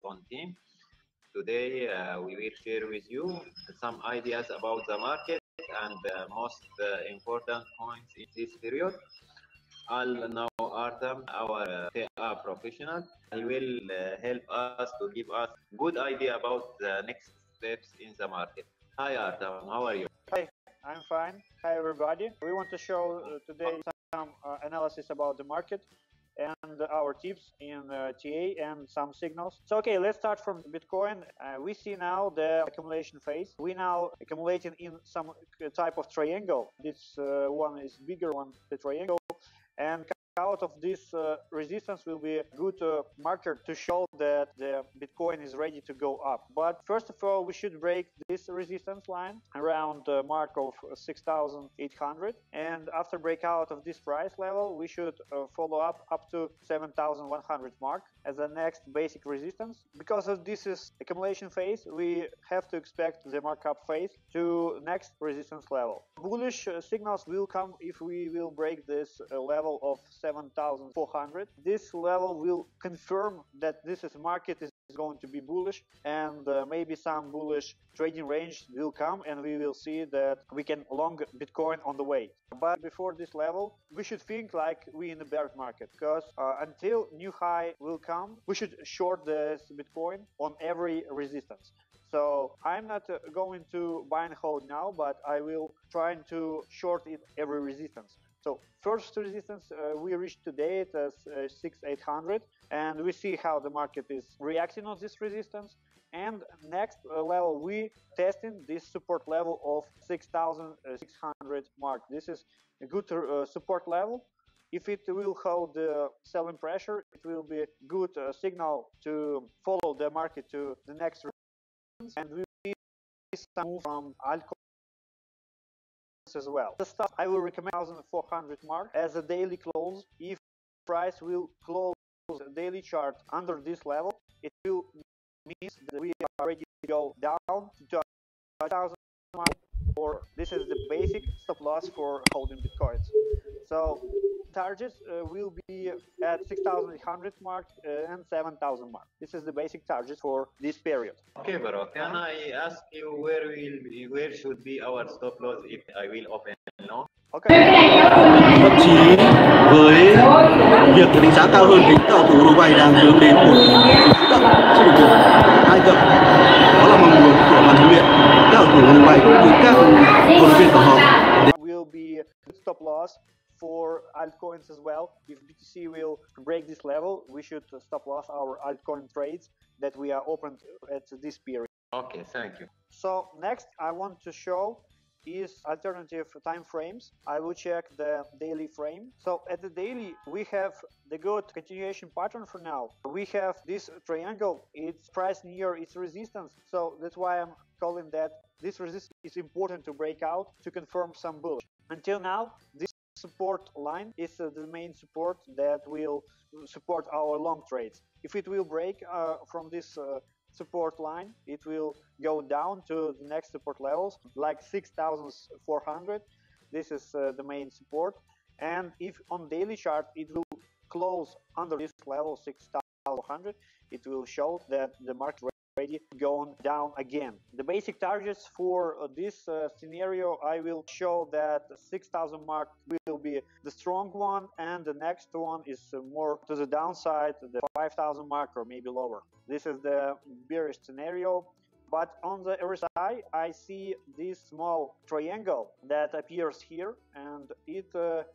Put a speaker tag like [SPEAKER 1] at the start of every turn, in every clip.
[SPEAKER 1] on team. Today, we will share with you some ideas about the market and the most important points in this period. I'll now Artem, our TA professional. He will help us to give us good idea about the next steps in the market. Hi Artem, how are you?
[SPEAKER 2] Hi, I'm fine. Hi, everybody. We want to show today some analysis about the market and our tips in TA and some signals. So, okay, let's start from Bitcoin. We see now the accumulation phase. We now accumulating in some type of triangle. This one is bigger one, the triangle, and out of this resistance will be a good marker to show that the Bitcoin is ready to go up. But first of all, we should break this resistance line around the mark of 6,800. And after breakout of this price level, we should follow up to 7,100 mark as the next basic resistance. Because of this is accumulation phase, we have to expect the markup phase to next resistance level. Bullish signals will come if we will break this level of 7,400. This level will confirm that this is market is going to be bullish, and maybe some bullish trading range will come, and we will see that we can long Bitcoin on the way. But before this level, we should think like we in the bear market, because until new high will come, we should short this Bitcoin on every resistance. So I'm not going to buy and hold now, but I will try to short it every resistance. So first resistance we reached today at 6,800, and we see how the market is reacting on this resistance. And next level we testing this support level of 6,600 mark. This is a good support level. If it will hold the selling pressure, it will be good signal to follow the market to the next resistance, and we will see some move from altcoin as well. The stuff I will recommend 1,400 mark as a daily close. If price will close the daily chart under this level, it will mean that we are ready to go down to 1,000 mark, or this is the basic stop loss for holding Bitcoins. So targets will be at 6,800 mark and 7,000 mark. This is the basic target for this period.
[SPEAKER 1] Okay, bro. Can I ask you where should be our stop loss if I will open long?
[SPEAKER 2] Okay.
[SPEAKER 3] Thậm chí với việc đánh giá cao hơn thì các cầu thủ Uruguay đang hướng đến một cú đậm trên đường biên hai cận. Đó là mong muốn của ban huấn luyện các cầu thủ Uruguay cũng như các huấn luyện viên của họ.
[SPEAKER 2] Will be stop loss for altcoins as well. If BTC will break this level, we should stop loss our altcoin trades that we are open at this period.
[SPEAKER 1] Okay, thank you.
[SPEAKER 2] So next I want to show is alternative time frames. I will check the daily frame. So at the daily we have the good continuation pattern for now. We have this triangle, it's priced near its resistance, so that's why I'm calling that this resistance is important to break out to confirm some bullish. Until now, this support line is the main support that will support our long trades. If it will break from this support line, it will go down to the next support levels like 6,400. This is the main support, and if on daily chart it will close under this level 6,400, it will show that the market ready going down again. The basic targets for this scenario, I will show that 6,000 mark will be the strong one, and the next one is more to the downside, the 5,000 mark or maybe lower. This is the bearish scenario. But on the RSI, I see this small triangle that appears here, and it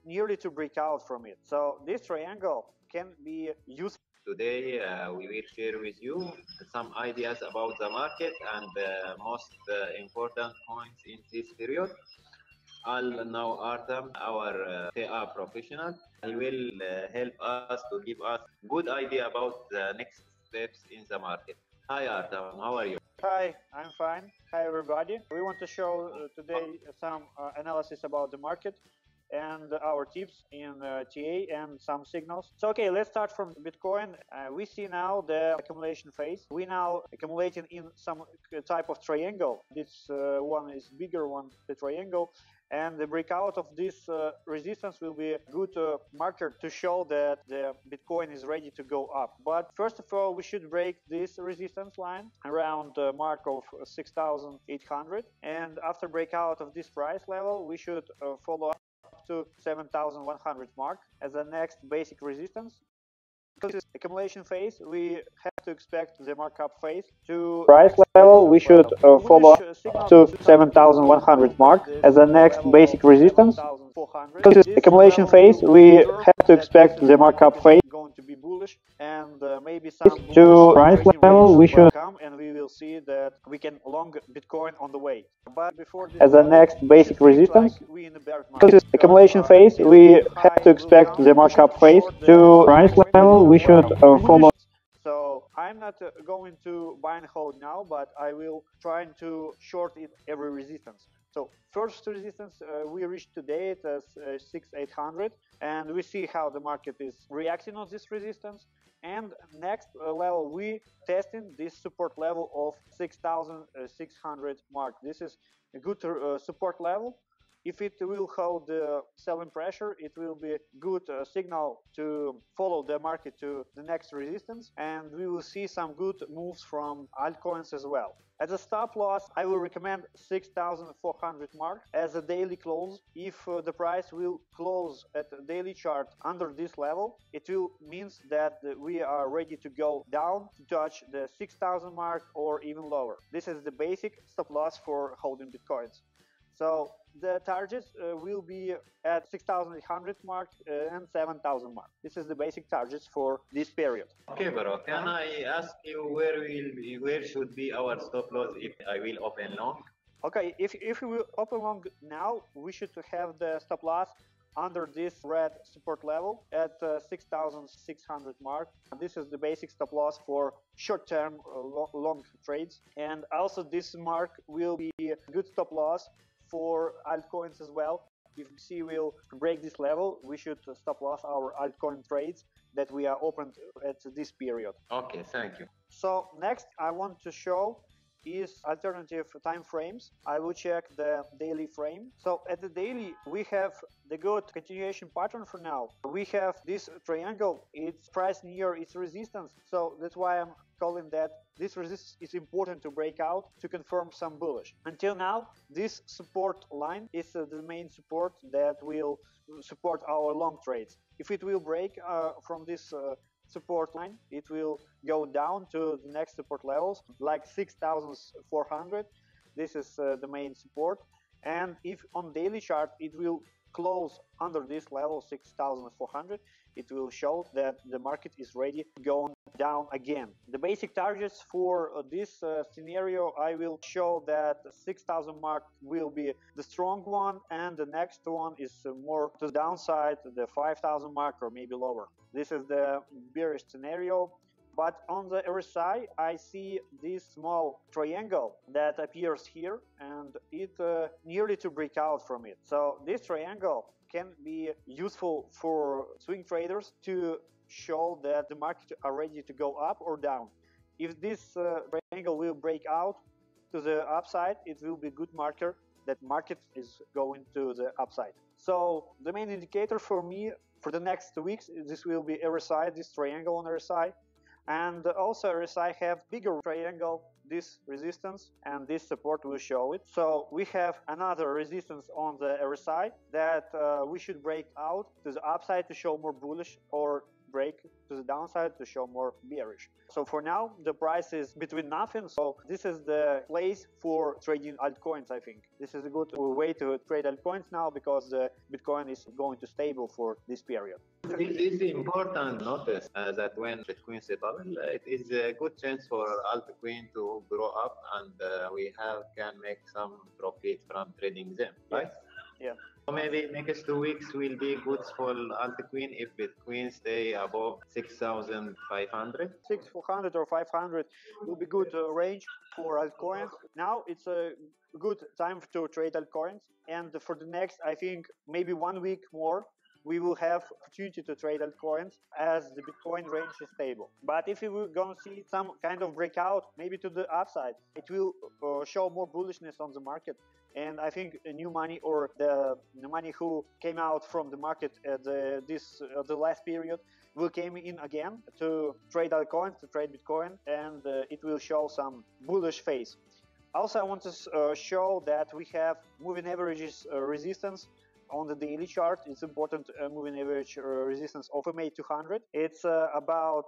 [SPEAKER 2] nearly to break out from it. So this triangle can be used.
[SPEAKER 1] Today, we will share with you some ideas about the market and the most important points in this period. I'll now Artem, our TA professional. He will help us to give us good idea about the next steps in the market. Hi Artem, how are you?
[SPEAKER 2] Hi, I'm fine. Hi everybody. We want to show today some analysis about the market and our tips in TA and some signals. So okay, let's start from Bitcoin. We see now the accumulation phase. We now accumulating in some type of triangle. This one is bigger one, the triangle. And the breakout of this resistance will be a good marker to show that the Bitcoin is ready to go up. But first of all, we should break this resistance line around the mark of 6,800. And after breakout of this price level, we should follow up to 7,100 mark as the next basic resistance. Because this accumulation phase, we have to expect the markup phase to price level. We should follow up to 7,100 mark as the next basic resistance. Because this accumulation phase, we have to expect the markup phase going to be bullish, and maybe some to price level we should come, and we will see that we can long Bitcoin on the way. But before this, as the next basic resistance, we in the bear market. Because this accumulation phase, we have to expect the markup phase to price level. We should follow. So I'm not going to buy and hold now, but I will try to short it every resistance. So first resistance we reached today at 6,800, and we see how the market is reacting on this resistance. And next level we testing this support level of 6,600 mark. This is a good support level. If it will hold the selling pressure, it will be a good signal to follow the market to the next resistance, and we will see some good moves from altcoins as well. As a stop loss, I will recommend 6,400 mark as a daily close. If the price will close at the daily chart under this level, it will means that we are ready to go down to touch the 6,000 mark or even lower. This is the basic stop loss for holding Bitcoins. So the targets will be at 6,800 mark and 7,000 mark. This is the basic targets for this period.
[SPEAKER 1] Okay, bro. Can I ask you where should be our stop loss if I will open long?
[SPEAKER 2] Okay, if we will open long now, we should have the stop loss under this red support level at 6,600 mark. This is the basic stop loss for short-term long trades, and also this mark will be a good stop loss for altcoins as well. If BTC will break this level, we should stop loss our altcoin trades that we are opened at this period.
[SPEAKER 1] Okay, thank you.
[SPEAKER 2] So next I want to show is alternative time frames. I will check the daily frame. So at the daily, we have the good continuation pattern for now. We have this triangle, it's priced near its resistance. So that's why I'm calling that this resistance is important to break out to confirm some bullish. Until now, this support line is the main support that will support our long trades. If it will break from this support line, it will go down to the next support levels like 6,400. This is the main support, and if on daily chart it will close under this level 6,400, it will show that the market is ready to go down again. The basic targets for this scenario, I will show that 6,000 mark will be the strong one, and the next one is more to the downside, the 5,000 mark or maybe lower. This is the bearish scenario. But on the RSI, I see this small triangle that appears here, and it nearly to break out from it. So this triangle can be useful for swing traders to show that the market are ready to go up or down. If this triangle will break out to the upside, it will be a good marker that market is going to the upside. So the main indicator for me for the next weeks, this will be RSI, this triangle on RSI. And also RSI have bigger triangle, this resistance and this support will show it. So we have another resistance on the RSI that we should break out to the upside to show more bullish, or break to the downside to show more bearish. So for now, the price is between nothing. So this is the place for trading altcoins, I think. This is a good way to trade altcoins now because the Bitcoin is going to stable for this period.
[SPEAKER 1] It is important to notice that when Bitcoin settle, it is a good chance for altcoin to grow up, and we can make some profit from trading them, right?
[SPEAKER 2] Yeah.
[SPEAKER 1] maybe next 2 weeks will be good for altcoin if Bitcoin stay above 6,500.
[SPEAKER 2] 600 or 500 will be good range for altcoins. Now it's a good time to trade altcoins, and for the next, I think maybe 1 week more, we will have opportunity to trade altcoins as the Bitcoin range is stable. But if we will gonna see some kind of breakout, maybe to the upside, it will show more bullishness on the market. And I think new money or the money who came out from the market at the last period will came in again to trade altcoins, to trade Bitcoin, and it will show some bullish phase. Also, I want to show that we have moving averages resistance on the daily chart. It's important moving average resistance of MA 200. It's about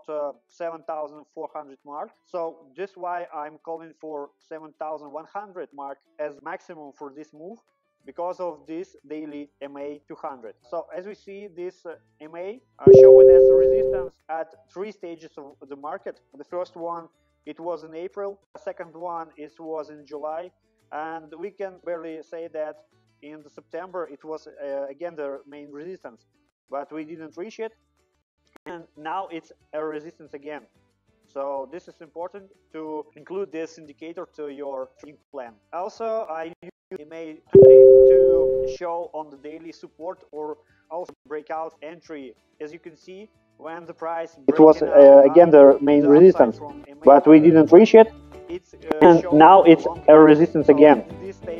[SPEAKER 2] 7,400 mark. So this is why I'm calling for 7,100 mark as maximum for this move, because of this daily MA 200. So as we see, this MA showing as resistance at 3 stages of the market. The first one, it was in April. The second one, it was in July. And we can barely say that in the September, it was again the main resistance, but we didn't reach it. And now it's a resistance again. So this is important to include this indicator to your trading plan. Also, I use MA to show on the daily support or also breakout entry. As you can see, when the price it was again the main resistance, but we didn't reach it. And now it's a resistance again.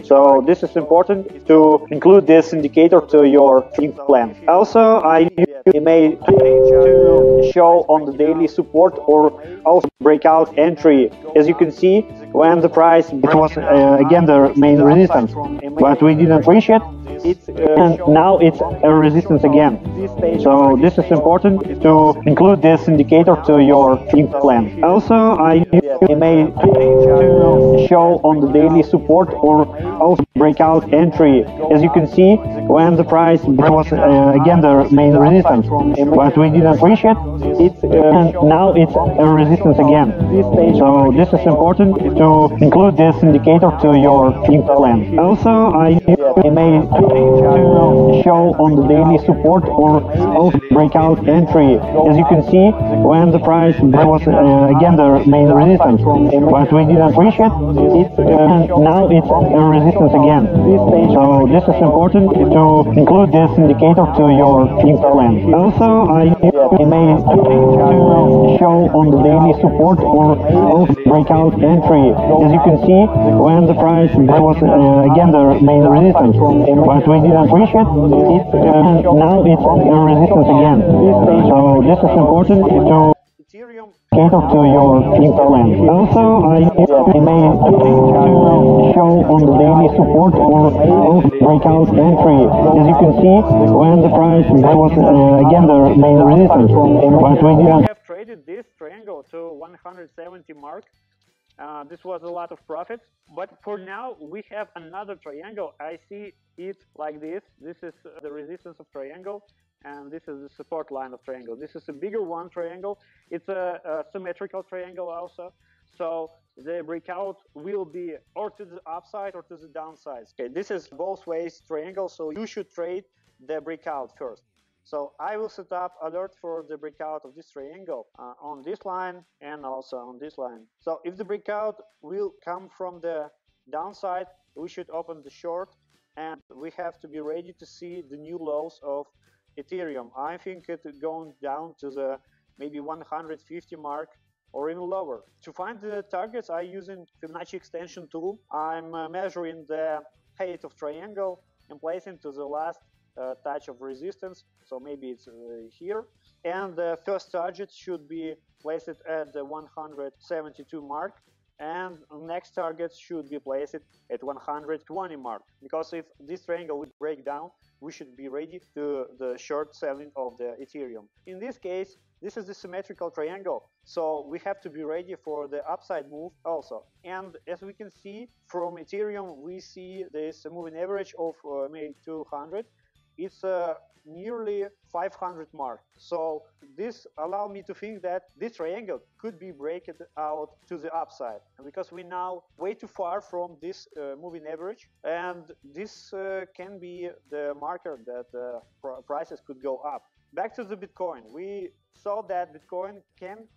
[SPEAKER 2] So this is important to include this indicator to your trading plan. Also, I use MA to show on the daily support or also breakout entry. As you can see, when the price it was again the main resistance, but we didn't reach it. And now it's a resistance again. So this is important to include this indicator to your trading plan. Also, I use MA to show on the daily support or also breakout entry. As you can see, when the price it was again the main resistance, but we didn't reach it. And now it's a resistance again. So this is important to include this indicator to your trading plan. Also, I use MA to show on the daily support or also breakout entry. As you can see, when the price it was again the main resistance, but we didn't reach it. And now it's a resistance again. So this is important to include this indicator to your trading plan. Also, I use MA to show on the daily support or also breakout entry. As you can see, when the price it was again the main resistance, but we didn't reach it. And now it's a resistance again. So this is important to Ethereum indicator to your trading plan. Also, I use MA to show on the daily support or also breakout entry. As you can see, when the price it was again the main resistance, but we didn't. We have traded this triangle to 170 mark. This was a lot of profit, but for now we have another triangle. I see it like this. This is the resistance of triangle, and this is the support line of triangle. This is a bigger one triangle. It's a symmetrical triangle also. So the breakout will be or to the upside or to the downside. Okay, this is both ways triangle, so you should trade the breakout first. So I will set up alert for the breakout of this triangle on this line and also on this line. So if the breakout will come from the downside, we should open the short, and we have to be ready to see the new lows of Ethereum. I think it's going down to the maybe 150 mark or even lower. To find the targets, I using Fibonacci extension tool. I'm measuring the height of triangle and placing to the last touch of resistance, so maybe it's here, and the first target should be placed at the 172 mark, and next target should be placed at 120 mark, because if this triangle would break down, we should be ready to the short selling of the Ethereum. In this case, this is the symmetrical triangle, so we have to be ready for the upside move also. And as we can see from Ethereum, we see this moving average of MA 200. it's nearly 500 mark. So this allowed me to think that this triangle could be breaking out to the upside, because we now way too far from this moving average, and this can be the marker that prices could go up. Back to the Bitcoin, we saw that Bitcoin can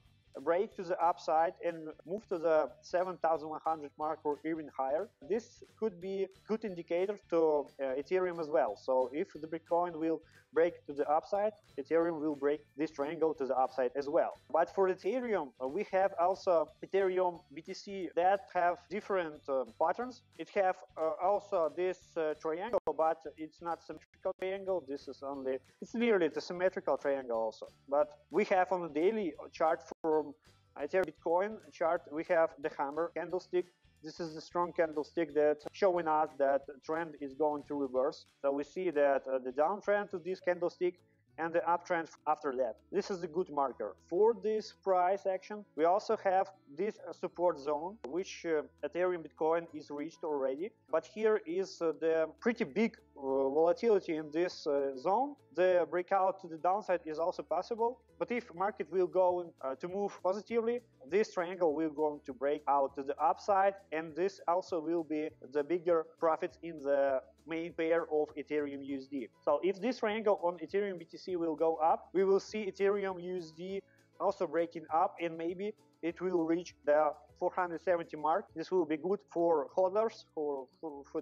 [SPEAKER 2] break to the upside and move to the 7,100 mark or even higher. This could be good indicator to Ethereum as well. So if the Bitcoin will break to the upside, Ethereum will break this triangle to the upside as well. But for Ethereum, we have also Ethereum BTC that have different patterns. It have also this triangle, but it's not symmetrical triangle. This is only, it's nearly the symmetrical triangle also. But we have on the daily chart from Ethereum Bitcoin chart, we have the hammer candlestick. This is the strong candlestick that's showing us that the trend is going to reverse. So we see that the downtrend to this candlestick and the uptrend after that. This is a good marker. For this price action, we also have this support zone, which Ethereum Bitcoin is reached already. But here is the pretty big volatility in this zone. The breakout to the downside is also possible. But if market will go to move positively, this triangle will go to break out to the upside, and this also will be the bigger profits in the main pair of Ethereum USD. So if this triangle on Ethereum BTC will go up, we will see Ethereum USD also breaking up, and maybe it will reach the 470 mark. This will be good for hodlers, for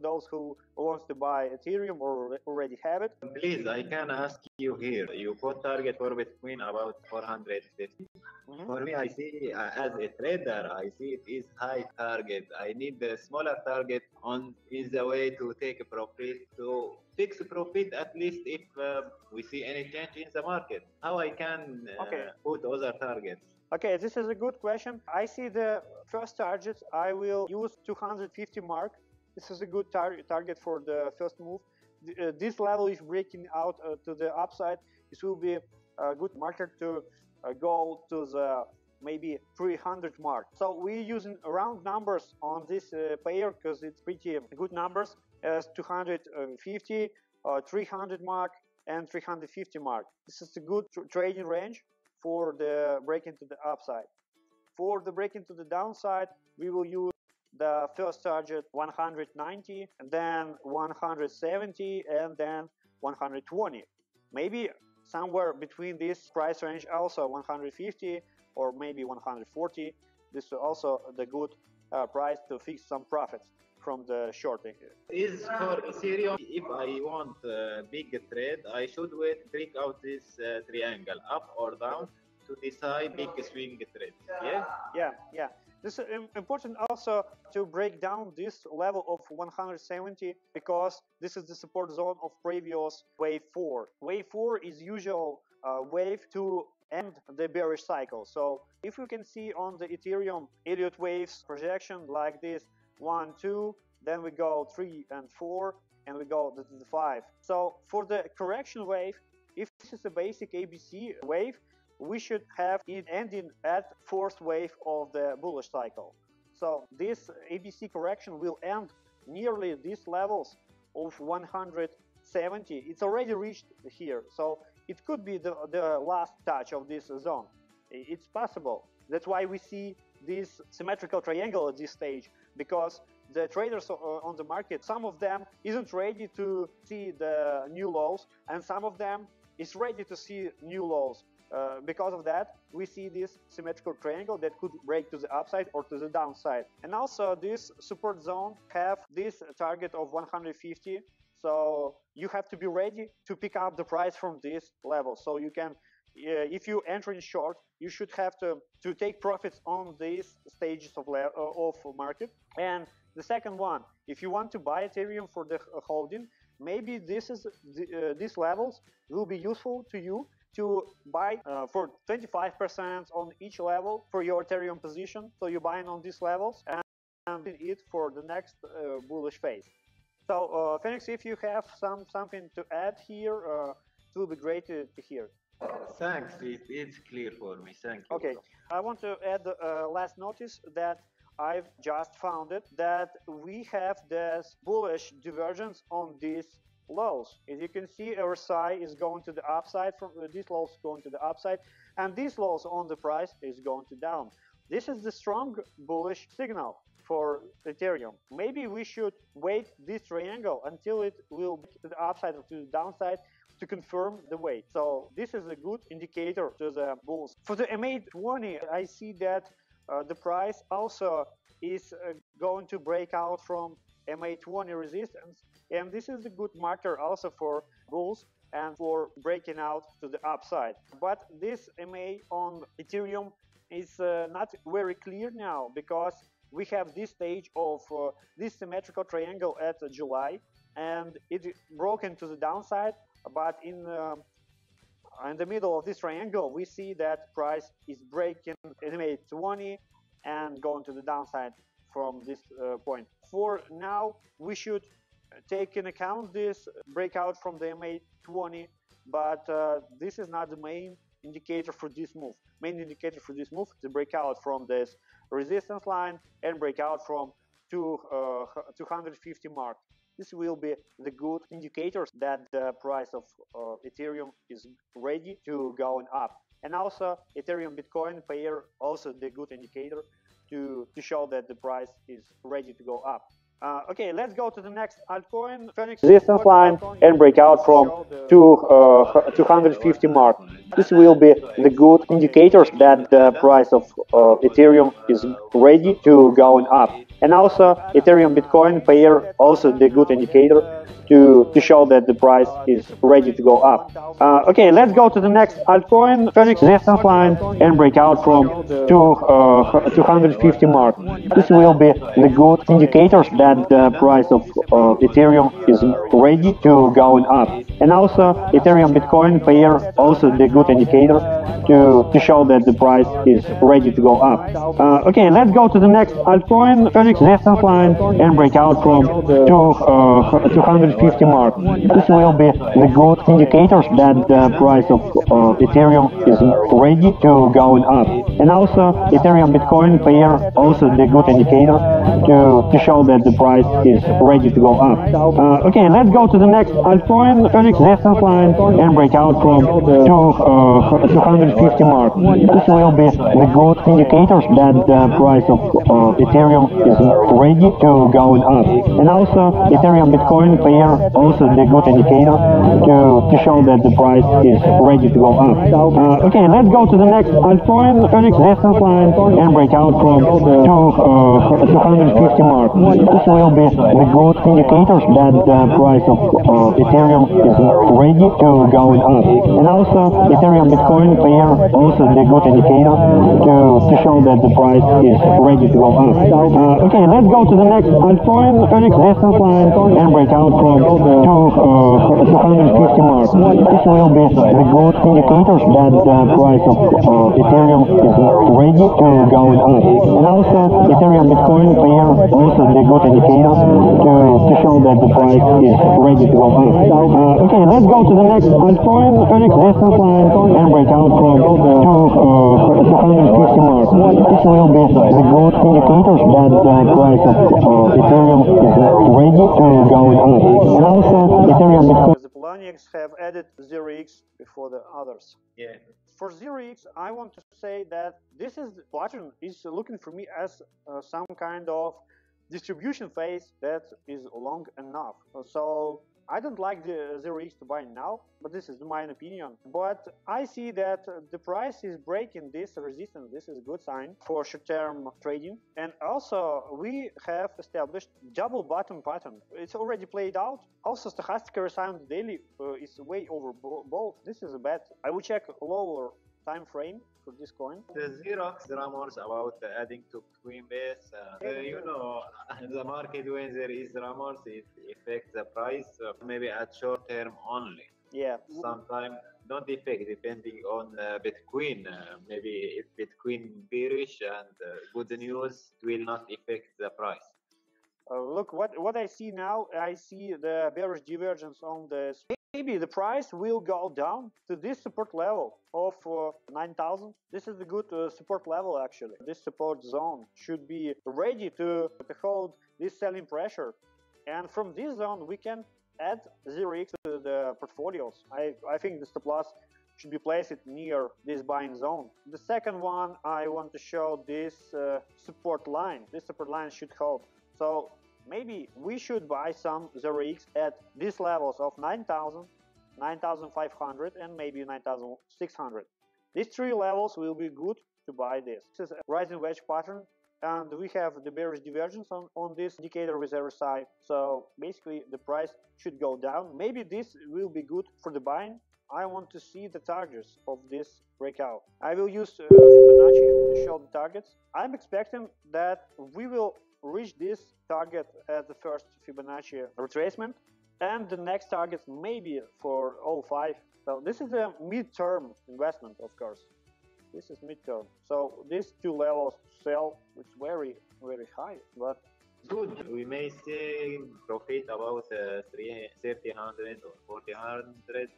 [SPEAKER 2] those who want to buy Ethereum or already have it.
[SPEAKER 1] Please, I can ask you here. You put target for Bitcoin about 450. For me, I see as a trader, I see it is high target. I need the smaller target on is the way to take a profit, to fix profit at least if we see any change in the market. How I can put other targets?
[SPEAKER 2] Okay, this is a good question. I see the first target. I will use 250 mark. This is a good target for the first move. This level is breaking out to the upside. This will be a good marker to go to the maybe 300 mark. So we're using round numbers on this pair because it's pretty good numbers as 250, 300 mark, and 350 mark. This is a good trading range for the breaking to the upside. For the breaking to the downside, we will use the first target 190, and then 170, and then 120. Maybe somewhere between this price range also 150 or maybe 140. This is also the good price to fix some profits from the shorting.
[SPEAKER 1] Is for Ethereum, if I want a big trade, I should wait, break out this triangle up or down to decide big swing trade.
[SPEAKER 2] Yeah. This is important also to break down this level of 170 because this is the support zone of previous wave 4. Wave 4 is usual wave to end the bearish cycle. So if you can see on the Ethereum Elliott waves projection like this 1, 2, then we go 3 and 4, and we go to the 5. So for the correction wave, if this is a basic ABC wave, we should have it ending at fourth wave of the bullish cycle. So this ABC correction will end nearly these levels of 170. It's already reached here. So it could be the last touch of this zone. It's possible. That's why we see this symmetrical triangle at this stage, because the traders on the market, some of them isn't ready to see the new lows, and some of them is ready to see new lows. Because of that, we see this symmetrical triangle that could break to the upside or to the downside. And also this support zone have this target of 150. So you have to be ready to pick up the price from this level. So you can, if you enter in short, you should have to take profits on these stages of market. And the second one, if you want to buy Ethereum for the holding, maybe these levels will be useful to you to buy for 25% on each level for your Ethereum position. So you're buying on these levels and it for the next bullish phase. So Phoenix, if you have something to add here, it will be great to hear.
[SPEAKER 1] Thanks, it's clear for me. Thank you.
[SPEAKER 2] Okay, I want to add last notice that I've just found it that we have this bullish divergence on this lows. As you can see, RSI is going to the upside, from these lows going to the upside, and these lows on the price is going to down. This is the strong bullish signal for Ethereum. Maybe we should wait this triangle until it will be to the upside or to the downside to confirm the weight. So this is a good indicator to the bulls. For the MA20, I see that the price also is going to break out from MA20 resistance, and this is a good marker also for bulls and for breaking out to the upside. But this MA on Ethereum is not very clear now, because we have this stage of this symmetrical triangle at July, and it broken to the downside. But in the middle of this triangle, we see that price is breaking MA20 and going to the downside from this point. For now, we should take in account this breakout from the MA20, but this is not the main indicator for this move. Main indicator for this move is the breakout from this resistance line and breakout from 250 mark. This will be the good indicators that the price of Ethereum is ready to going up. And also Ethereum Bitcoin pair, also the good indicator to show that the price is ready to go up. Okay, let's go to the next altcoin. Phoenix resistance line and breakout from 250 mark. This will be the good indicators that the price of Ethereum is ready to going up. And also Ethereum Bitcoin pair, also the good indicator to show that the price is ready to go up. Okay, let's go to the next altcoin. Phoenix resistance line and breakout from 250 mark. This will be the good indicators that the price of Ethereum is ready to going up. And also Ethereum Bitcoin pair, also the good indicator to show that the price is ready to go up. Okay, let's go to the next altcoin. Phoenix resistance line and breakout from 250 mark. This will be the good indicators that the price of Ethereum is ready to going up. And also Ethereum Bitcoin pair, also the good indicator to show that the price is ready to go up. Okay, let's go to the next altcoin. Phoenix resistance line and breakout from 250 mark. This will be the good indicators that the price of Ethereum is ready to going up. And also Ethereum Bitcoin pair, also the good indicator to show that the price is ready to go up. Okay, let's go to the next altcoin. Phoenix resistance line and breakout from 250 mark. This will be the good indicators that the price of Ethereum is ready to going up. And also Ethereum Bitcoin pair, also the good indicator to show that the price is ready to go up. Okay, let's go to the next altcoin. Phoenix resistance line and breakout from 250 mark. This will be the good indicators that the price of Ethereum is ready to going up. And also Ethereum Bitcoin pair, also the good indicator to show that the price is ready to go up. Okay, let's go to the next altcoin. Phoenix resistance line and breakout from 250 mark. This will be the good indicators that the price of Ethereum is ready to going up. And also Ethereum Bitcoin. The Poloniex have added 0x before the others.
[SPEAKER 1] Yeah.
[SPEAKER 2] For 0x, I want to say that this is pattern is looking for me as some kind of distribution phase that is long enough. So I don't like the 0x to buy now, but this is my opinion. But I see that the price is breaking this resistance. This is a good sign for short-term trading. And also we have established double bottom pattern. It's already played out. Also stochastic RSI on the daily is way over both. This is a bad. I will check lower time frame for this coin.
[SPEAKER 1] The Xerox rumors about adding to Coinbase, you know, the market when there is rumors, it affects the price maybe at short term only.
[SPEAKER 2] Yeah.
[SPEAKER 1] Sometimes don't affect depending on Bitcoin. Maybe if Bitcoin bearish and good news, it will not affect the price.
[SPEAKER 2] Look, what I see now, I see the bearish divergence on the. Maybe the price will go down to this support level of 9,000. This is a good support level actually. This support zone should be ready to hold this selling pressure. And from this zone we can add 0x to the portfolios. I think the stop loss should be placed near this buying zone. The second one, I want to show this support line. This support line should hold. So maybe we should buy some 0x at these levels of 9,000, 9,500, and maybe 9,600. These three levels will be good to buy this. This is a rising wedge pattern, and we have the bearish divergence on this indicator with RSI. So basically the price should go down. Maybe this will be good for the buying. I want to see the targets of this breakout. I will use Fibonacci to show the targets. I'm expecting that we will reach this target at the first Fibonacci retracement, and the next target maybe for all five. So this is a mid-term investment, of course. This is mid-term. So these two levels to sell, it's very, very high, but
[SPEAKER 1] good. We may see profit about 3,000 or 4,000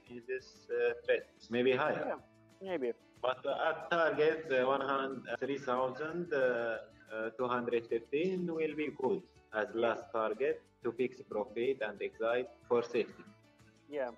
[SPEAKER 1] in this trade, maybe higher.
[SPEAKER 2] Yeah, maybe.
[SPEAKER 1] But at target 3,215 will be good as last target to fix profit and exit for safety.
[SPEAKER 2] Yeah.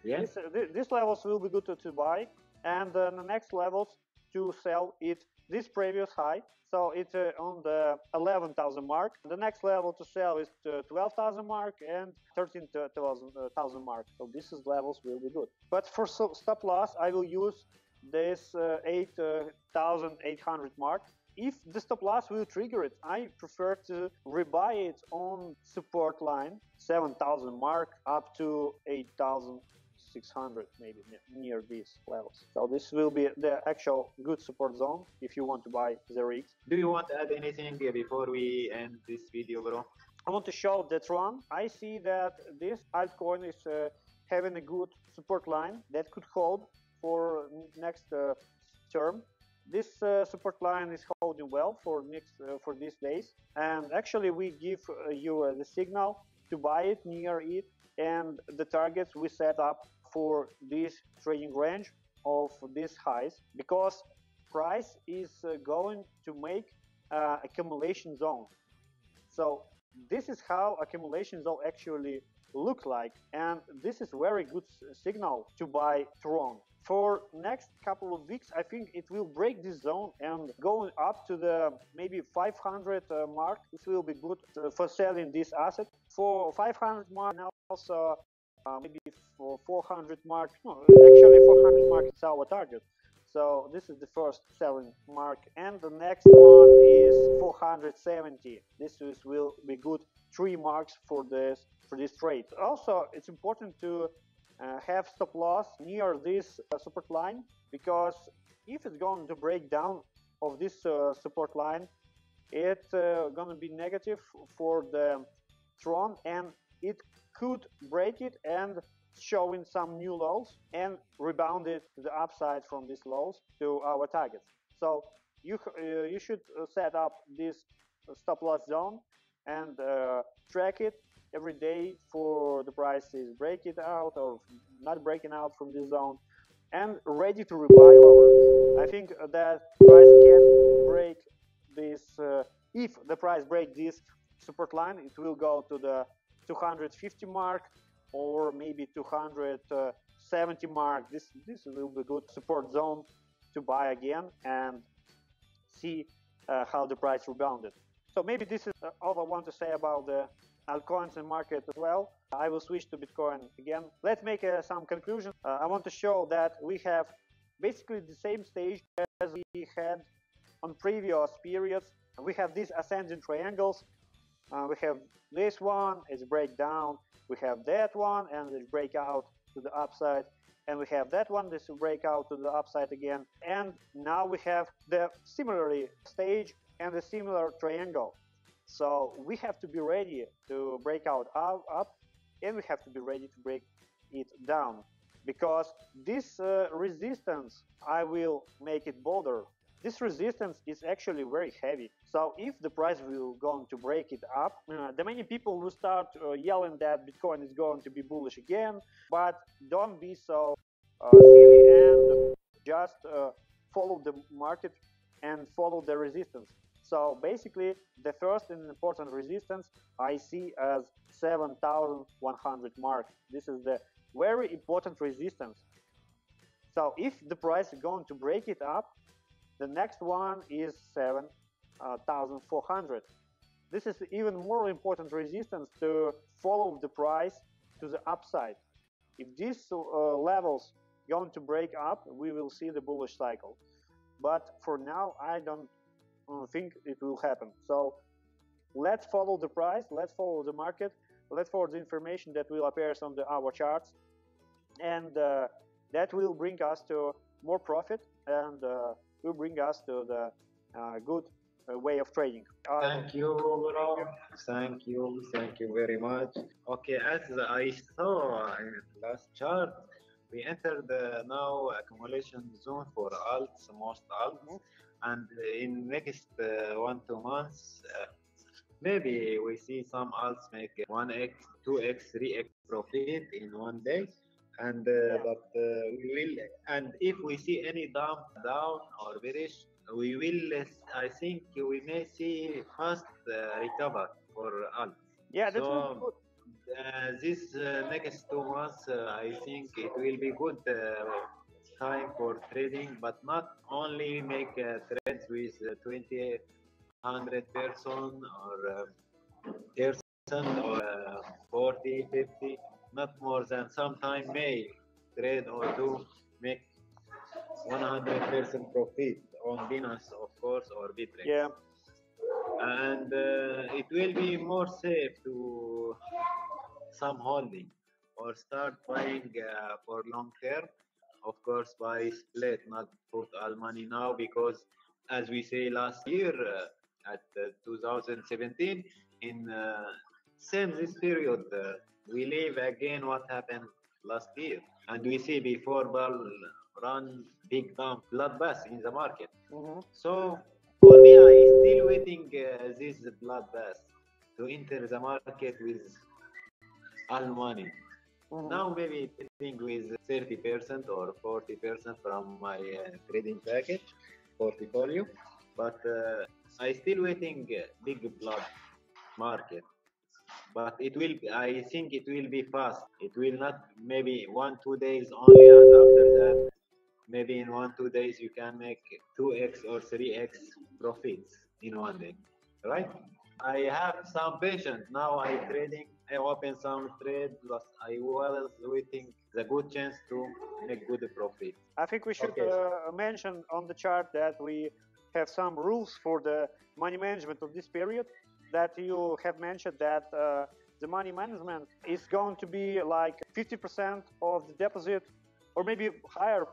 [SPEAKER 1] Yeah.
[SPEAKER 2] These levels will be good to buy, and the next levels to sell it this previous high. So it's on the 11,000 mark. The next level to sell is 12,000 mark and 13,000 mark. So these levels will be good. But for stop loss, I will use this 8,800 mark. If the stop loss will trigger it, I prefer to rebuy it on support line 7,000 mark up to 8,600, maybe near these levels. So this will be the actual good support zone if you want to buy 0x.
[SPEAKER 1] Do you want to add anything before we end this video, bro?
[SPEAKER 2] I want to show that Tron. I see that this altcoin is having a good support line that could hold for next term. This support line is holding well for these days, and actually we give you the signal to buy it near it, and the targets we set up for this trading range of these highs, because price is going to make accumulation zone. So this is how accumulation zone actually look like, and this is very good signal to buy Tron. For next couple of weeks, I think it will break this zone and going up to the maybe 500 mark. This will be good for selling this asset. For 500 mark, and also maybe for 400 mark. No, actually 400 mark is our target. So this is the first selling mark, and the next one is 470. This will be good 3 marks for this trade. Also, it's important to have stop loss near this support line, because if it's going to break down of this support line, it's going to be negative for the Tron, and it could break it and showing some new lows and rebound it to the upside from these lows to our targets. So you should set up this stop loss zone and track it every day for the prices break it out or not breaking out from this zone, and ready to rebuy lower. I think that price can break this. If the price break this support line, it will go to the 250 mark or maybe 270 mark. This will be good support zone to buy again and see how the price rebounded. So maybe this is all I want to say about the altcoins and market as well. I will switch to Bitcoin again. Let's make some conclusion. I want to show that we have basically the same stage as we had on previous periods. We have these ascending triangles. We have this one, it's breakdown. We have that one, and it's breakout to the upside. And we have that one, this breakout to the upside again. And now we have the similarly stage and a similar triangle. So we have to be ready to break out up, and we have to be ready to break it down, because this resistance, I will make it bolder. This resistance is actually very heavy. So if the price will going to break it up, the many people will start yelling that Bitcoin is going to be bullish again. But don't be so silly and just follow the market and follow the resistance. So basically, the first and important resistance I see as 7,100 mark. This is the very important resistance. So if the price is going to break it up, the next one is 7,400. This is even more important resistance to follow the price to the upside. If these levels going to break up, we will see the bullish cycle. But for now, I don't think it will happen. So let's follow the price, let's follow the market, let's follow the information that will appear on our charts, and that will bring us to more profit and will bring us to the good way of trading.
[SPEAKER 1] Thank you, bro. Thank you very much. Okay, as I saw in last chart, we entered now accumulation zone for alts, most alts, and in next 1-2 months, maybe we see some alts make 1x, 2x, 3x profit in one day. And but we will, and if we see any dump down or bearish, we will. I think we may see fast recover for all.
[SPEAKER 2] Yeah, that will be
[SPEAKER 1] So
[SPEAKER 2] good.
[SPEAKER 1] this next 2 months, I think it will be good time for trading, but not only make trades with 20, 100% or percent or 40, 50, not more than sometime may trade or do make 100% profit on Binance, of course, or Bittrex.
[SPEAKER 2] Yeah.
[SPEAKER 1] And it will be more safe to some holding or start buying for long term. Of course, buy split, not put all money now, because as we say last year at 2017, in same this period, we live again what happened last year, and we see before bull run big dump bloodbath in the market. So for me, I still waiting this bloodbath to enter the market with all money. Now maybe trading with 30% or 40% from my trading package portfolio, but I still waiting big blood market. But it will, I think it will be fast. It will not maybe 1-2 days only, and after that, maybe in 1-2 days you can make 2x or 3x profits in one day, right? I have some patience now. I trading. I open some trade, but I was waiting the good chance to make good profit.
[SPEAKER 2] I think we should
[SPEAKER 1] Okay.
[SPEAKER 2] mention on the chart that we have some rules for the money management of this period. That you have mentioned that the money management is going to be like 50% of the deposit, or maybe higher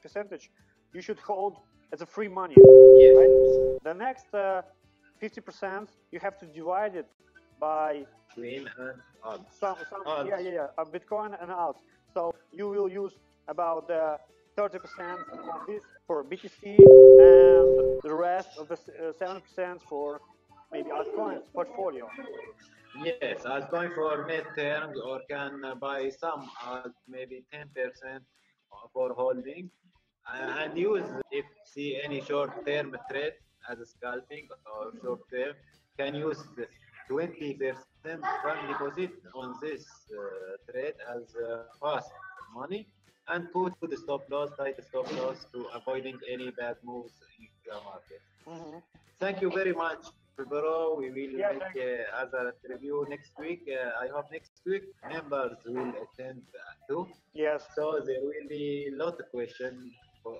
[SPEAKER 2] percentage. You should hold as a free money.
[SPEAKER 1] Yes.
[SPEAKER 2] Right? The next 50% you have to divide it by
[SPEAKER 1] Between and odds.
[SPEAKER 2] some
[SPEAKER 1] Odds.
[SPEAKER 2] Bitcoin and alt. So you will use about 30% of this for BTC and the rest of the 7% for maybe altcoins portfolio.
[SPEAKER 1] Yes, altcoin for mid-term, or can buy some maybe 10% for holding, and use if see any short-term trade as a scalping or short-term, can use 20% from deposit on this trade as fast money, and put the stop loss, tight stop loss, to avoiding any bad moves in the market. Thank you very much, bro. We will make other review next week. I hope next week members will attend too.
[SPEAKER 2] Yes.
[SPEAKER 1] So there will be a lot of questions for